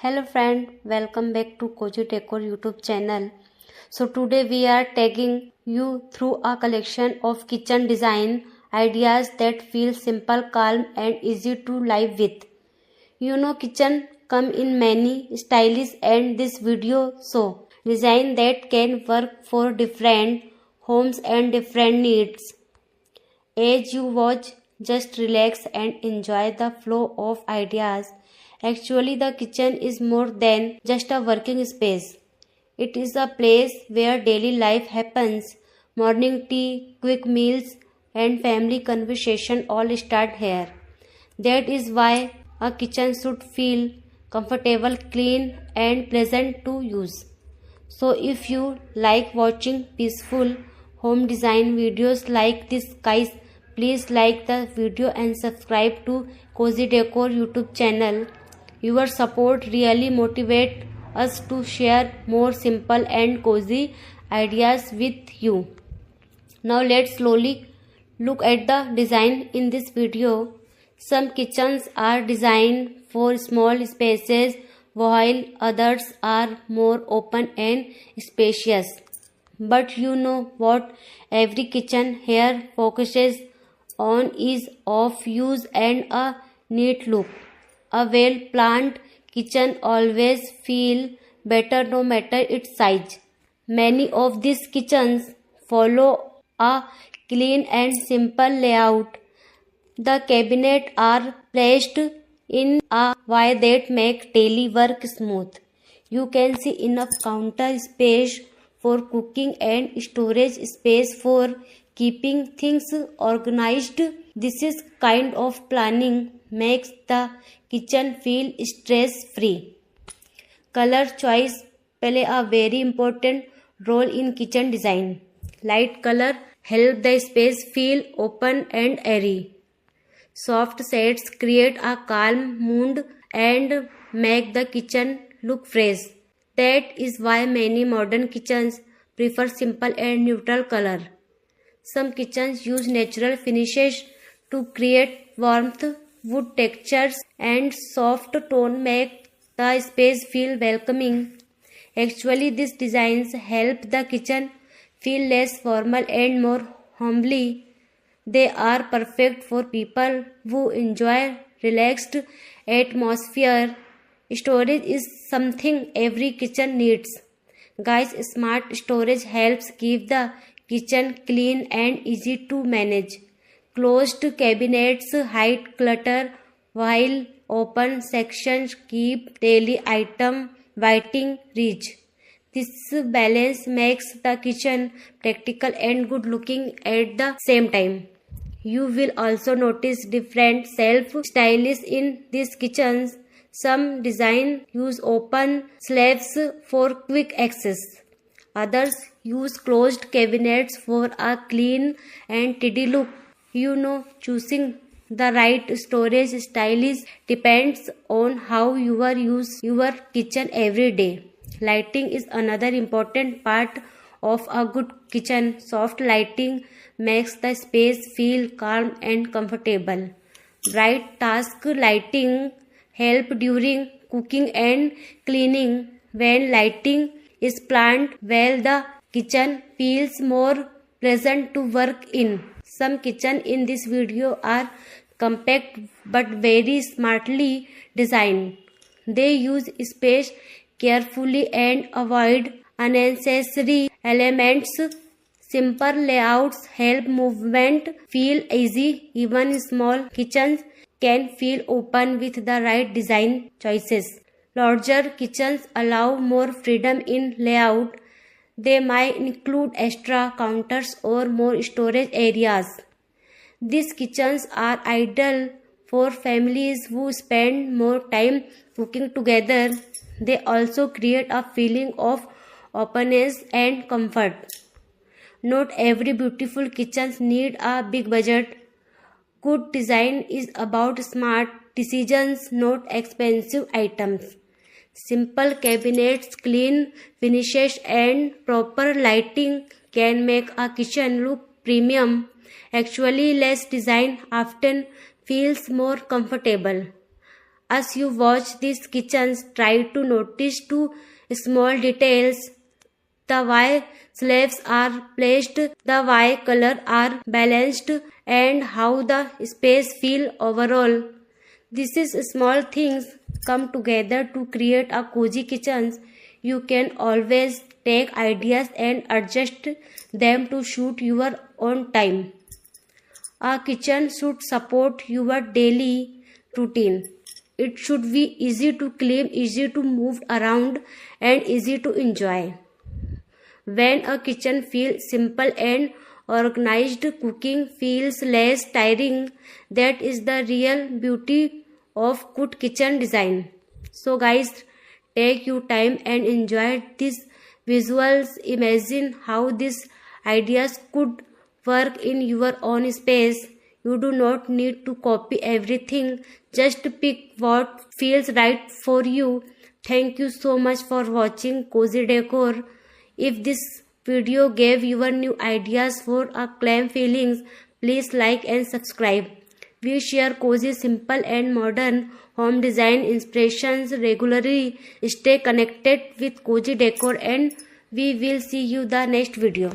Hello friend, welcome back to Cozy Decor YouTube channel. So today we are taking you through a collection of kitchen design ideas that feel simple, calm and easy to live with. Kitchen come in many styles and this video so design that can work for different homes and different needs. As you watch, just relax and enjoy the flow of ideas. Actually, the kitchen is more than just a working space. It is a place where daily life happens. Morning tea, quick meals, and family conversation all start here. That is why a kitchen should feel comfortable, clean, and pleasant to use. So, if you like watching peaceful home design videos like this, guys, please like the video and subscribe to Cozy Decor YouTube channel. Your support really motivates us to share more simple and cozy ideas with you. Now let's slowly look at the design in this video. Some kitchens are designed for small spaces while others are more open and spacious. But you know what every kitchen here focuses on is of use and a neat look. A well-planned kitchen always feel better no matter its size. Many of these kitchens follow a clean and simple layout. The cabinets are placed in a way that make daily work smooth. You can see enough counter space for cooking and storage space for keeping things organized. This is kind of planning makes the kitchen feel stress-free. Color choice play a very important role in kitchen design. Light color help the space feel open and airy. Soft shades create a calm mood and make the kitchen look fresh. That is why many modern kitchens prefer simple and neutral color. Some kitchens use natural finishes to create warmth. Wood textures and soft tone make the space feel welcoming. Actually, these designs help the kitchen feel less formal and more homely. They are perfect for people who enjoy relaxed atmosphere. Storage is something every kitchen needs. Guys, smart storage helps keep the kitchen clean and easy to manage. Closed cabinets hide clutter while open sections keep daily item within reach. This balance makes the kitchen practical and good looking at the same time. You will also notice different shelf styles in these kitchens. Some design use open slabs for quick access. Others use closed cabinets for a clean and tidy look. Choosing the right storage style depends on how you use your kitchen every day. Lighting is another important part of a good kitchen. Soft lighting makes the space feel calm and comfortable. Bright task lighting help during cooking and cleaning. When lighting is planned well, the kitchen feels more pleasant to work in. Some kitchen in this video are compact but very smartly designed. They use space carefully and avoid unnecessary elements. Simple layouts help movement feel easy. Even small kitchens can feel open with the right design choices. Larger kitchens allow more freedom in layout. They might include extra counters or more storage areas. These kitchens are ideal for families who spend more time cooking together. They also create a feeling of openness and comfort. Not every beautiful kitchen needs a big budget. Good design is about smart decisions, not expensive items. Simple cabinets, clean finishes and proper lighting can make a kitchen look premium. Actually, less design often feels more comfortable. As you watch these kitchens, try to notice two small details: the way slabs are placed, the way colors are balanced, and how the space feels overall. These small things come together to create a cozy kitchen. You can always take ideas and adjust them to suit your own time. A kitchen should support your daily routine. It should be easy to clean, easy to move around, and easy to enjoy. When a kitchen feels simple and organized, cooking feels less tiring. That is the real beauty of good kitchen design. So guys, take your time and enjoy these visuals. Imagine how these ideas could work in your own space. You do not need to copy everything. Just pick what feels right for you. Thank you so much for watching Cozy Decor. If this video gave you new ideas for a calm feelings, please like and subscribe. We share cozy, simple and modern home design inspirations regularly. Stay connected with Cozy Decor and we will see you the next video.